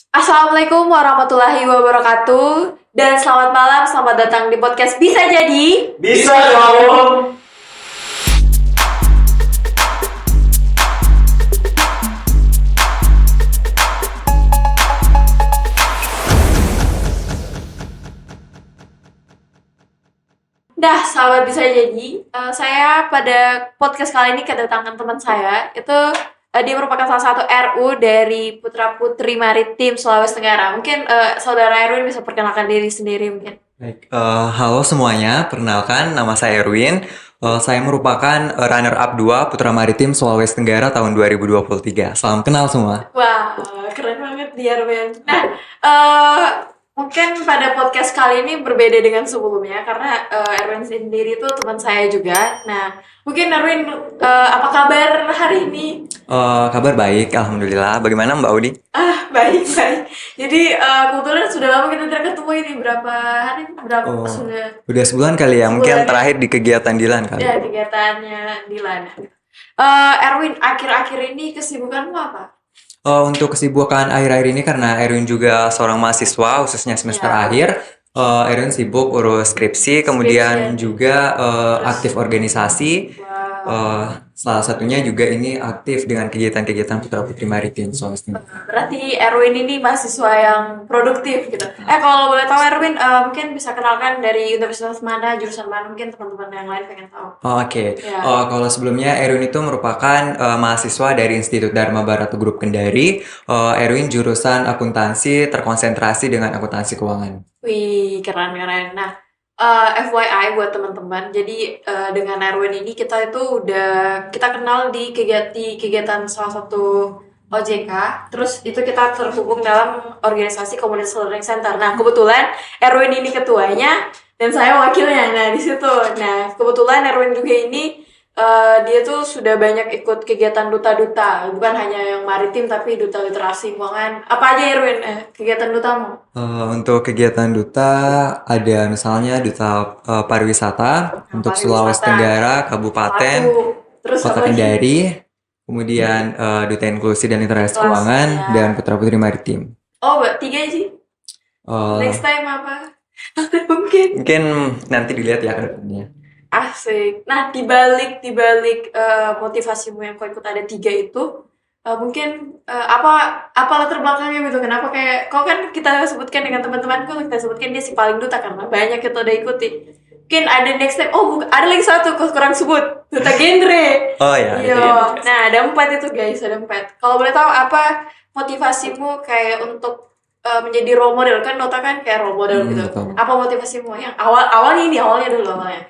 Assalamualaikum warahmatullahi wabarakatuh dan selamat malam, selamat datang di podcast Bisa Jadi. Bisa dong. Nah, sahabat Bisa Jadi, saya pada podcast kali ini kedatangan teman saya. Dia merupakan salah satu RU dari Putra Putri Maritim Sulawesi Tenggara. Mungkin saudara Erwin bisa perkenalkan diri sendiri mungkin. Baik, halo semuanya, perkenalkan nama saya Erwin. Saya merupakan runner-up 2 Putra Maritim Sulawesi Tenggara tahun 2023. Salam kenal semua. Wah, keren banget dia Erwin. Nah, mungkin pada podcast kali ini berbeda dengan sebelumnya karena Erwin sendiri itu teman saya juga. Nah, mungkin Erwin, apa kabar hari ini? Kabar baik, alhamdulillah. Bagaimana Mbak Audi? Baik, baik. Jadi kebetulan sudah lama kita tidak ketemu ini berapa hari? Berapa sudah? Udah sebulan kali ya, mungkin Sebulan ya. terakhir di kegiatan Dilan kali. Ya, kegiatannya Dilan. Erwin, akhir-akhir ini kesibukanmu apa? Untuk kesibukan akhir-akhir ini karena Erwin juga seorang mahasiswa, khususnya semester Ya. akhir. Erwin sibuk urus skripsi, kemudian Skripsi. juga Terus? aktif organisasi. Salah satunya juga ini aktif dengan kegiatan-kegiatan Putra Putri Maritim Sulawesi Tenggara. Berarti Erwin ini mahasiswa yang produktif gitu. Kalau boleh tahu Erwin, mungkin bisa kenalkan dari universitas mana, jurusan mana, mungkin teman-teman yang lain pengen tahu. Oke. Ya. Kalau sebelumnya Erwin itu merupakan mahasiswa dari Institut Dharma Barata Group Kendari. Erwin jurusan akuntansi terkonsentrasi dengan akuntansi keuangan. Wih, keren-keren. Nah, FYI buat teman-teman, jadi dengan Erwin ini kita kenal di kegiatan salah satu OJK, terus itu kita terhubung dalam organisasi Komunitas Learning Center. Nah, kebetulan Erwin ini ketuanya dan saya wakilnya. Nah, di situ. Nah, kebetulan Erwin juga ini dia tuh sudah banyak ikut kegiatan duta-duta, bukan hanya yang maritim tapi duta literasi keuangan. Apa aja Erwin kegiatan dutamu? Untuk kegiatan duta ada misalnya duta pariwisata untuk Sulawesi Pariwisata, Tenggara, Kabupaten, terus Kota apa lagi? Kendari, kemudian duta inklusi dan literasi Kelas, keuangan, ya. dan Putra Putri Maritim. Oh, 3 sih. Eh, Next time apa? Mungkin. Mungkin nanti dilihat ya ke depannya. Asik. Nah, dibalik motivasimu yang kau ikut ada 3 itu, mungkin apa latar belakangnya gitu? Kenapa kayak kau kan kita sebutkan dengan teman-temanku, kita sebutkan dia si paling duta karena banyak kita udah ikuti. Mungkin ada next time. Oh, ada lagi satu kau kurang sebut, duta genre. Oh ya, itu Iya. ya. Nah, ada 4 itu guys, ada 4. Kalau boleh tahu apa motivasimu kayak untuk menjadi role model, kan Dota kan kayak role model gitu. Betul. Apa motivasimu yang awalnya dulu awalnya?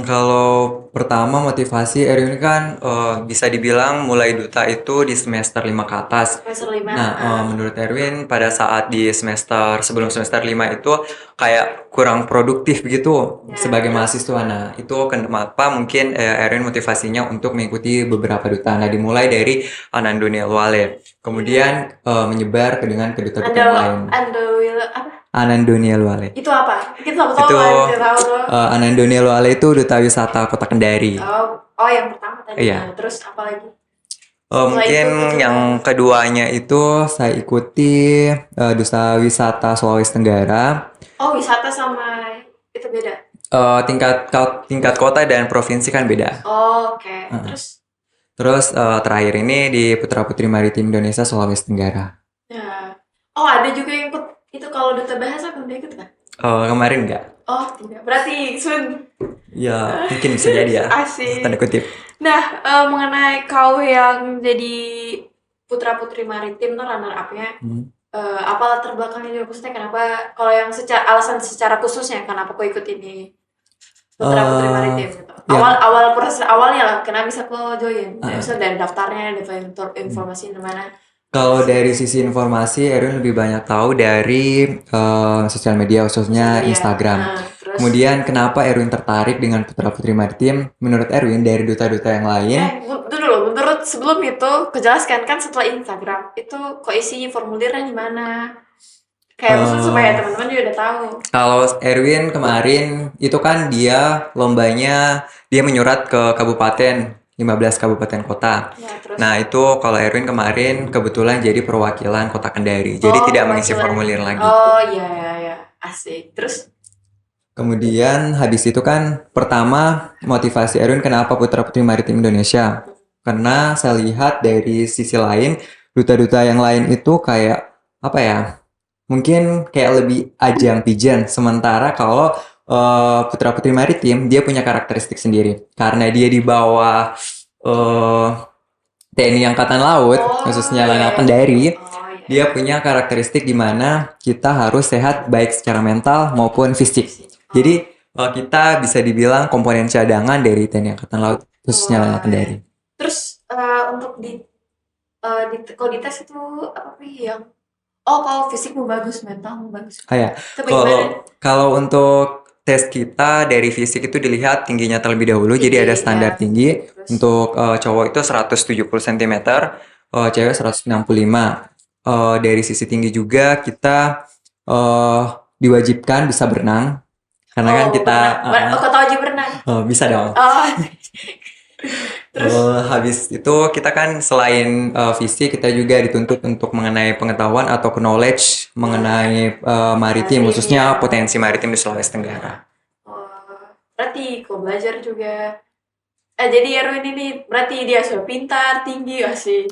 Kalau pertama motivasi Erwin kan bisa dibilang mulai duta itu di semester 5 ke atas. Semester 5. Nah, menurut Erwin pada saat di sebelum semester 5 itu kayak kurang produktif begitu Ya, sebagai terus? mahasiswa. Nah, itu kenapa mungkin Erwin motivasinya untuk mengikuti beberapa duta. Nah, dimulai dari Anando Nielwale, kemudian menyebar dengan ke duta-duta yang lain. Apa? Anando Nielwale. Itu apa? Kita tahu Itu tahu tuh. Anando Nielwale itu duta wisata Kota Kendari. Oh, yang pertama tadi. Iya. Nah, terus apa lagi? Mungkin itu yang keduanya itu saya ikuti duta wisata Sulawesi Tenggara. Oh, wisata sama itu beda. Tingkat kota dan provinsi kan beda. Oh, oke. Terus terakhir ini di Putra Putri Maritim Indonesia Sulawesi Tenggara. Nah. Oh, ada juga yang ikut itu kalau duta bahasa kamu udah ikut kan? Kemarin nggak? Oh, tidak. Berarti soon. Ya, mungkin bisa jadi ya. Asik. Tanda kutip. Nah, mengenai kau yang jadi Putra Putri Maritim tuh runner up-nya, apa latar belakangnya juga maksudnya kenapa kalau yang alasan secara khususnya kenapa kau ikut ini Putra Putri Maritim gitu. Ya. Awal proses awalnya lah kenapa bisa kau join? Misalnya dari daftarnya, dari informasi di mana? Kalau dari sisi informasi, Erwin lebih banyak tahu dari sosial media, khususnya Instagram. Terus? Kemudian kenapa Erwin tertarik dengan Putra Putri Maritim? Menurut Erwin dari duta-duta yang lain. Dulu menurut sebelum itu kejelaskan kan setelah Instagram itu kok isi formulirnya di mana? Kayak maksudnya supaya teman-teman juga udah tahu. Kalau Erwin kemarin itu kan dia lombanya dia menyurat ke kabupaten 15 kabupaten kota. Ya, terus. Nah, itu kalau Erwin kemarin kebetulan jadi perwakilan Kota Kendari. Jadi Oh, tidak mengisi perwakilan. formulir lagi. Oh, iya, iya, iya. Asik. Terus? Kemudian habis itu kan pertama motivasi Erwin kenapa Putra Putri Maritim Indonesia? Karena saya lihat dari sisi lain duta-duta yang lain itu kayak apa ya? Mungkin kayak lebih ajang pijan. Sementara kalau Putra Putri Maritim dia punya karakteristik sendiri. Karena dia di bawah eh, TNI Angkatan Laut, Oh, khususnya iya, Lanal iya. Kendari, Oh, iya. dia punya karakteristik di mana kita harus sehat baik secara mental maupun fisik. Oh. Jadi kita bisa dibilang komponen cadangan dari TNI Angkatan Laut, khususnya Lanal Wah, Kendari. terus untuk kalau dites itu apa sih yang kalau fisikmu bagus, mentalmu bagus. Ah ya, Itu bagaimana? kalau untuk tes kita dari fisik itu dilihat tingginya terlebih dahulu, jadi ada Tinggi, standar ya. tinggi. Terus? Untuk cowok itu 170 cm, cewek 165. Dari sisi tinggi juga kita diwajibkan bisa berenang, karena kan kita berenang. Kau tahu aja berenang? bisa dong. Oh. Terus? Habis itu kita kan selain fisik kita juga dituntut untuk mengenai pengetahuan atau knowledge mengenai maritim, khususnya potensi maritim di Sulawesi Tenggara. Berarti kau belajar juga. Jadi Erwin ini berarti dia sudah pintar, tinggi sih.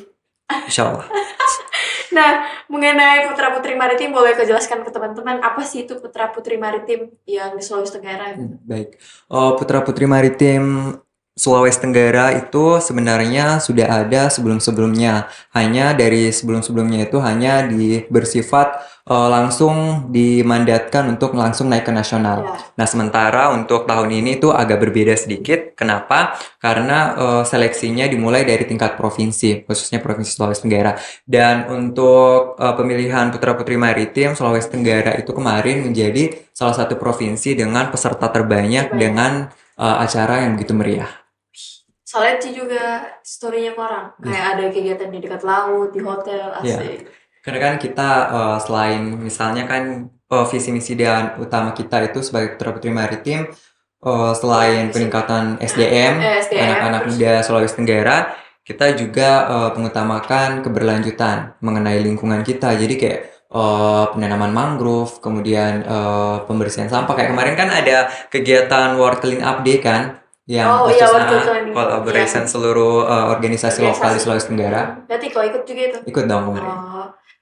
Insya Allah. Nah, mengenai Putra Putri Maritim, boleh kau jelaskan ke teman-teman apa sih itu Putra Putri Maritim yang di Sulawesi Tenggara? Baik, Putra Putri Maritim Sulawesi Tenggara itu sebenarnya sudah ada sebelum-sebelumnya. Hanya dari sebelum-sebelumnya itu hanya bersifat langsung dimandatkan untuk langsung naik ke nasional. Ya. Nah, sementara untuk tahun ini itu agak berbeda sedikit. Kenapa? Karena seleksinya dimulai dari tingkat provinsi, khususnya Provinsi Sulawesi Tenggara. Dan untuk pemilihan Putra Putri Maritim Sulawesi Tenggara itu kemarin menjadi salah satu provinsi dengan peserta terbanyak dengan acara yang begitu meriah. Soalnya itu juga story-nya orang. Kayak ada kegiatan di dekat laut, di hotel, asik. Karena kan kita selain misalnya kan visi misi dan utama kita itu sebagai Putra Putri Maritim, selain peningkatan SDM, anak-anak muda Sulawesi Tenggara, kita juga mengutamakan keberlanjutan mengenai lingkungan kita. Jadi kayak penanaman mangrove, kemudian pembersihan sampah. Kayak kemarin kan ada kegiatan World Clean Up Day kan, yang collaboration seluruh organisasi lokal di Sulawesi Tenggara. Berarti kau ikut juga itu? Ikut dong kemarin.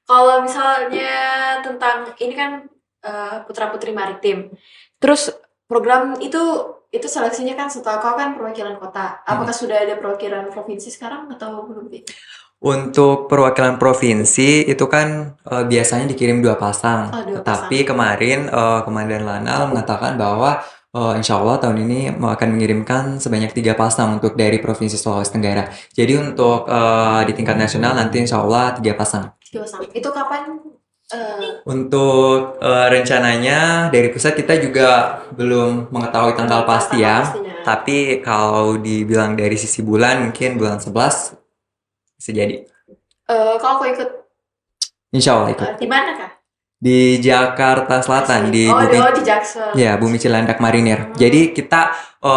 Kalau misalnya tentang ini kan Putra Putri Maritim, terus program itu seleksinya kan setelah kau kan perwakilan kota. Apakah sudah ada perwakilan provinsi sekarang atau belum? Untuk perwakilan provinsi itu kan biasanya dikirim 2 pasang. Tetapi kemarin Komandan Lanal mengatakan bahwa insya Allah tahun ini akan mengirimkan sebanyak 3 pasang untuk dari Provinsi Sulawesi Tenggara. Jadi untuk di tingkat nasional nanti insya Allah 3 pasang. 3 pasang. Itu kapan? Untuk rencananya dari pusat kita juga belum mengetahui tanggal pasti ya. Tapi kalau dibilang dari sisi bulan mungkin bulan 11 bisa jadi. Kalau kau ikut? Insya Allah ikut. Di mana kah? Di Jakarta Selatan, di Jaksel. Ya, Bumi Cilandak Marinir. Jadi kita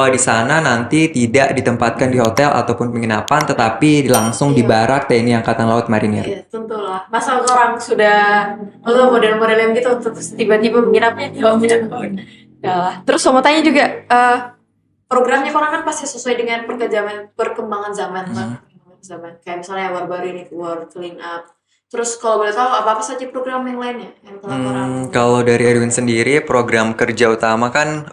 di sana nanti tidak ditempatkan di hotel ataupun penginapan, tetapi langsung di barak TNI Angkatan Laut Marinir. Iya, tentulah. Masa orang sudah model-model yang gitu terus tiba-tiba menginapnya di hotel. Ya. Terus mau tanya juga, programnya orang kan pasti sesuai dengan perkembangan zaman lah. Kayak misalnya baru-baru ini World Clean Up. Terus kalau boleh tahu apa saja program yang lainnya yang telah orang? Kalau dari Erwin sendiri program kerja utama kan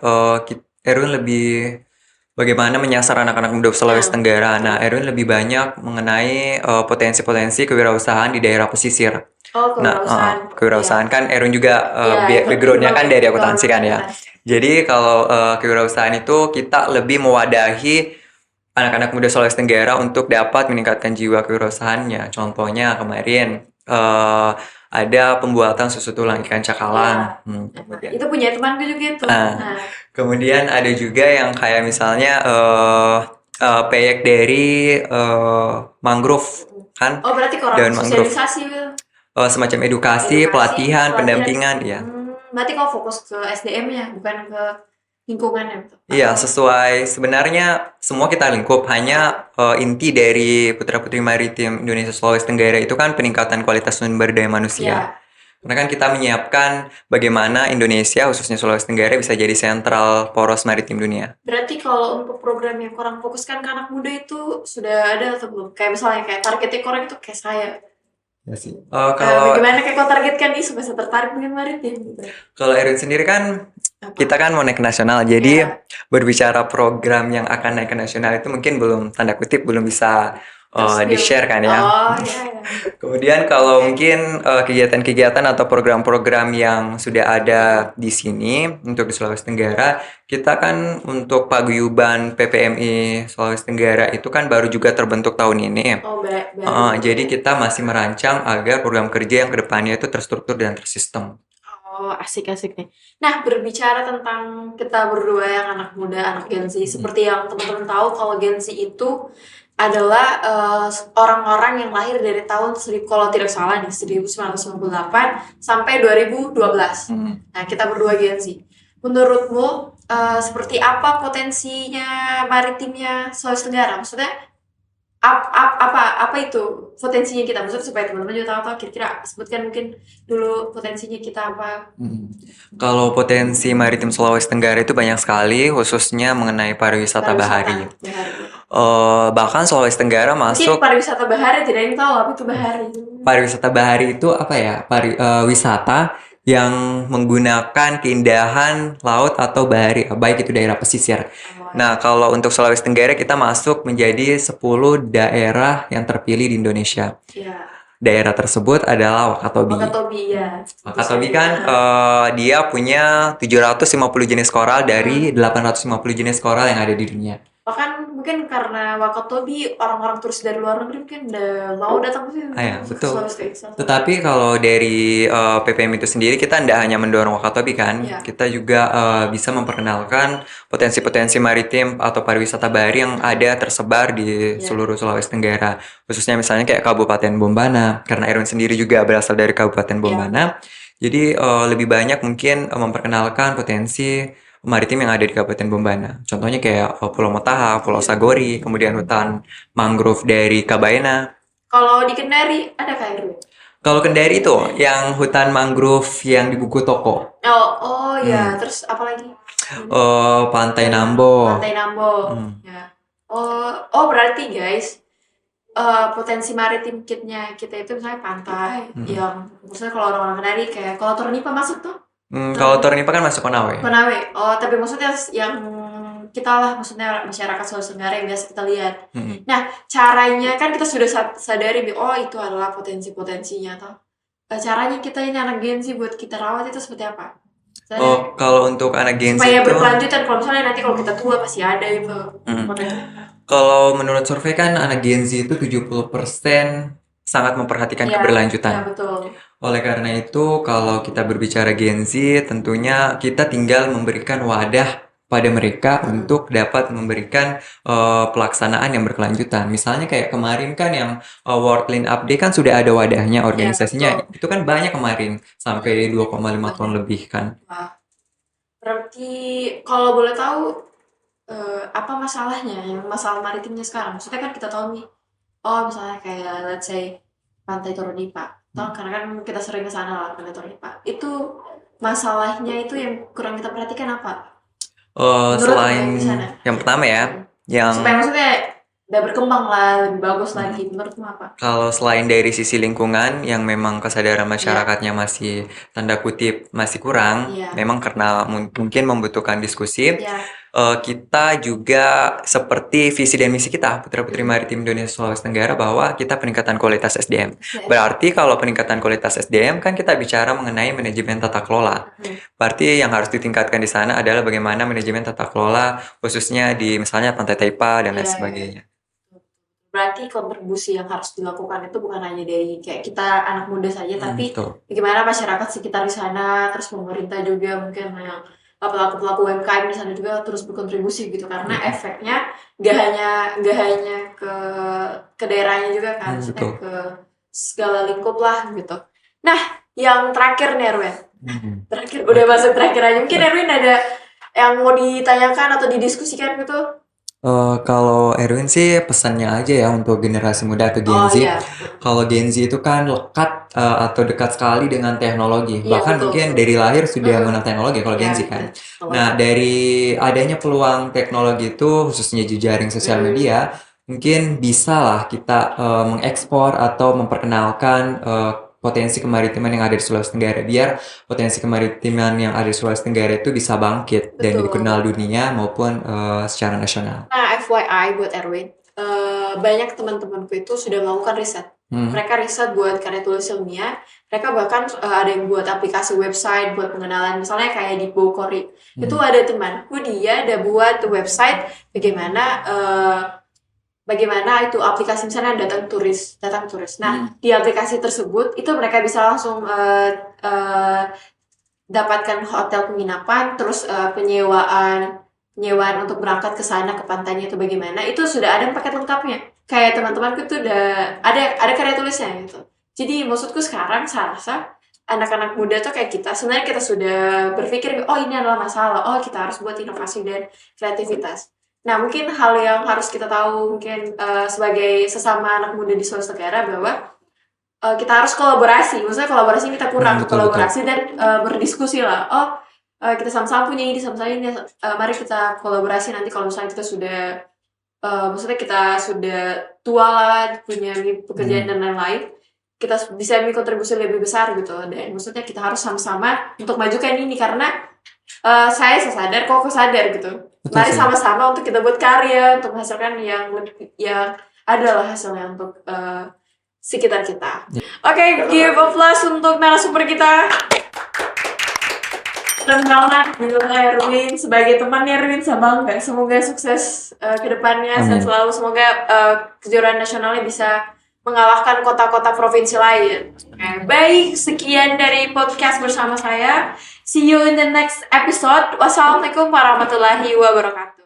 Erwin lebih bagaimana menyasar anak-anak muda Sulawesi Tenggara. Nah, Erwin lebih banyak mengenai potensi-potensi kewirausahaan di daerah pesisir. Kewirausahaan. Kewirausahaan kan Erwin juga background-nya kan dari akuntansi kan ya. Jadi kalau kewirausahaan itu kita lebih mewadahi anak-anak muda Sulawesi Tenggara untuk dapat meningkatkan jiwa kewirausahaannya. Contohnya kemarin ada pembuatan susu tulang ikan cakalang. Itu punya temanku juga tuh. Kemudian ada juga yang kayak misalnya peyek dari mangrove kan? Oh, berarti korang sosialisasi semacam edukasi, pelatihan, pendampingan ya. Berarti kau fokus ke SDM-nya, bukan ke lingkungannya betul. Iya, sesuai sebenarnya semua kita lingkup, hanya inti dari Putra-Putri Maritim Indonesia Sulawesi Tenggara itu kan peningkatan kualitas sumber daya manusia. Ya, Karena kan kita menyiapkan bagaimana Indonesia, khususnya Sulawesi Tenggara, bisa jadi sentral poros maritim dunia. berarti kalau untuk program yang kurang fokuskan ke anak muda itu sudah ada atau belum? Kayak misalnya kayak targetnya kurang itu kayak saya. Ya sih. Kalau Bagaimana kayak kau targetkan nih supaya saya tertarik dengan maritim gitu. kalau Erwin sendiri kan Apa? kita kan mau naik ke nasional, jadi Ya, berbicara program yang akan naik ke nasional itu mungkin belum, tanda kutip, belum bisa terus di-share kan ya. Oh, ya, ya. Kemudian kalau mungkin kegiatan-kegiatan atau program-program yang sudah ada di sini untuk di Sulawesi Tenggara, kita kan untuk paguyuban PPMI Sulawesi Tenggara itu kan baru juga terbentuk tahun ini. Oh, baru. Jadi kita masih merancang agar program kerja yang kedepannya itu terstruktur dan tersistem. Oh, asik-asik nih. Nah, berbicara tentang kita berdua yang anak muda, anak Gen Z, seperti yang teman-teman tahu kalau Gen Z itu adalah orang-orang yang lahir dari tahun kalau tidak salah nih 1998 sampai 2012. Nah, kita berdua Gen Z. Menurutmu seperti apa potensinya maritimnya Sulawesi Tenggara? Maksudnya apa itu potensinya kita? Maksudnya supaya teman-teman juga tahu kira-kira sebutkan mungkin dulu potensinya kita apa? Kalau potensi maritim Sulawesi Tenggara itu banyak sekali, khususnya mengenai pariwisata bahari. Bahkan Sulawesi Tenggara Mungkin masuk pariwisata bahari tidak yang tahu apa itu bahari. pariwisata bahari itu apa ya? Wisata yang menggunakan keindahan laut atau bahari, baik itu daerah pesisir. Nah, kalau untuk Sulawesi Tenggara kita masuk menjadi 10 daerah yang terpilih di Indonesia. Ya. Daerah tersebut adalah Wakatobi. Wakatobi ya. Wakatobi kan dia punya 750 jenis koral dari 850 jenis koral yang ada di dunia. Bahkan mungkin karena Wakatobi orang-orang turis dari luar negeri mungkin udah mau datang ke sini. Ya, betul. Sulawesi Selatan. Tetapi kalau dari PPM itu sendiri kita tidak hanya mendorong Wakatobi kan, Ya. kita juga bisa memperkenalkan potensi-potensi maritim atau pariwisata bahari yang ada tersebar di seluruh Sulawesi Tenggara. Khususnya misalnya kayak Kabupaten Bombana, karena Erwin sendiri juga berasal dari Kabupaten Bombana. Jadi lebih banyak mungkin memperkenalkan potensi maritim yang ada di Kabupaten Bombana. Contohnya kayak Pulau Motaha, Pulau Sagori, kemudian hutan mangrove dari Kabaena. Kalau di Kendari ada kayak Kalau Kendari itu yang hutan mangrove yang di buku toko. Oh ya, terus apa lagi? Pantai Nambo. Pantai Nambo. Ya. Oh berarti guys, potensi maritim kitnya kita itu misalnya pantai yang maksudnya kalau orang-orang Kendari kayak kalau Tornipa masuk tuh. Kalau Tornipa kan masuk Konawe. Konawe. Oh, tapi maksudnya yang kita lah, maksudnya masyarakat Sulawesi Tenggara yang biasa kita lihat. Nah, caranya kan kita sudah sadari, oh itu adalah potensi-potensinya toh. Caranya kita ini anak Gen Z buat kita rawat itu seperti apa? Kalau untuk anak Gen Z supaya itu berkelanjutan, kalau misalnya nanti kalau kita tua pasti ada itu. Kalau menurut survei kan anak Gen Z itu 70% sangat memperhatikan keberlanjutan. Ya, betul. Oleh karena itu, kalau kita berbicara Gen Z, tentunya kita tinggal memberikan wadah pada mereka untuk dapat memberikan pelaksanaan yang berkelanjutan. Misalnya kayak kemarin kan yang World Clean Up Day kan sudah ada wadahnya organisasinya. Itu kan banyak kemarin, sampai 2,5 ton lebih kan. Berarti kalau boleh tahu apa masalahnya yang masalah maritimnya sekarang? Maksudnya kan kita tahu nih, misalnya kayak let's say Pantai Toronipa. Karena kan kita sering ke sana lah, Pantai Toronipa. Itu masalahnya itu yang kurang kita perhatikan apa? Selain yang pertama ya, yang supaya maksudnya udah berkembang lah, lebih bagus lagi. Menurutmu apa? Kalau selain dari sisi lingkungan yang memang kesadaran masyarakatnya masih tanda kutip masih kurang, memang karena mungkin membutuhkan diskusi. Kita juga seperti visi dan misi kita Putra-Putri Maritim Indonesia Sulawesi Tenggara bahwa kita peningkatan kualitas SDM. Berarti kalau peningkatan kualitas SDM kan kita bicara mengenai manajemen tata kelola. Berarti yang harus ditingkatkan di sana adalah bagaimana manajemen tata kelola khususnya di misalnya Pantai Taipa dan lain sebagainya. Berarti kontribusi yang harus dilakukan itu bukan hanya dari kayak kita anak muda saja, tapi bagaimana masyarakat sekitar di sana, terus pemerintah juga mungkin yang pelaku-pelaku UMKM di sana juga terus berkontribusi gitu, karena efeknya gak hanya ke daerahnya juga kan, ke segala lingkup lah gitu. Nah, yang terakhir nih Erwin, udah masuk terakhir aja, mungkin Erwin ada yang mau ditanyakan atau didiskusikan gitu? Kalau Erwin sih pesannya aja ya untuk generasi muda atau Gen Oh Z. iya, Kalau Gen Z itu kan lekat atau dekat sekali dengan teknologi. iya Bahkan betul mungkin betul. dari lahir sudah Mm-mm. mengenal teknologi kalau Iya Gen Z benar. kan. Nah, dari adanya peluang teknologi itu khususnya jejaring sosial Mm. media, mungkin bisa lah kita mengekspor atau memperkenalkan potensi kemaritiman yang ada di Sulawesi Tenggara biar potensi kemaritiman yang ada di Sulawesi Tenggara itu bisa bangkit dan Betul. dikenal dunia maupun secara nasional. Nah, FYI buat Erwin, banyak teman-temanku itu sudah melakukan riset. Hmm. Mereka riset buat karya tulis ilmiah. Mereka bahkan ada yang buat aplikasi website buat pengenalan. Misalnya kayak di Bokori. Itu ada temanku dia ada buat website bagaimana bagaimana itu aplikasi misalnya datang turis. Nah, di aplikasi tersebut itu mereka bisa langsung dapatkan hotel penginapan, terus penyewaan untuk berangkat ke sana ke pantainya itu bagaimana, itu sudah ada paket lengkapnya. Kayak teman-temanku tuh udah ada karya tulisnya gitu. Jadi maksudku sekarang saya rasa anak-anak muda tuh kayak kita, sebenarnya kita sudah berpikir, oh ini adalah masalah, oh kita harus buat inovasi dan kreativitas. Nah, mungkin hal yang harus kita tahu mungkin sebagai sesama anak muda di Sulawesi Tenggara bahwa kita harus kolaborasi. Maksudnya kolaborasi kita kurang Betul betul. kolaborasi dan berdiskusi lah. Oh, kita sama-sama punya ini, sama-sama ini. Mari kita kolaborasi nanti kalau misalnya kita sudah maksudnya kita sudah tua lah, punya pekerjaan dan lain-lain, kita bisa berkontribusi lebih besar gitu. Dan maksudnya kita harus sama-sama untuk majukan ini karena saya sadar, kok sadar gitu. Betul Mari sih. sama-sama untuk kita buat karya, untuk menghasilkan yang adalah hasilnya untuk sekitar kita. Oke, give applause untuk narasumber kita. Senang banget dengan Erwin sebagai temannya Erwin, saya bangga. Semoga sukses ke depannya dan selalu semoga kejuaraan nasionalnya bisa mengalahkan kota-kota provinsi lain. Baik, sekian dari podcast bersama saya. See you in the next episode. Wassalamualaikum warahmatullahi wabarakatuh.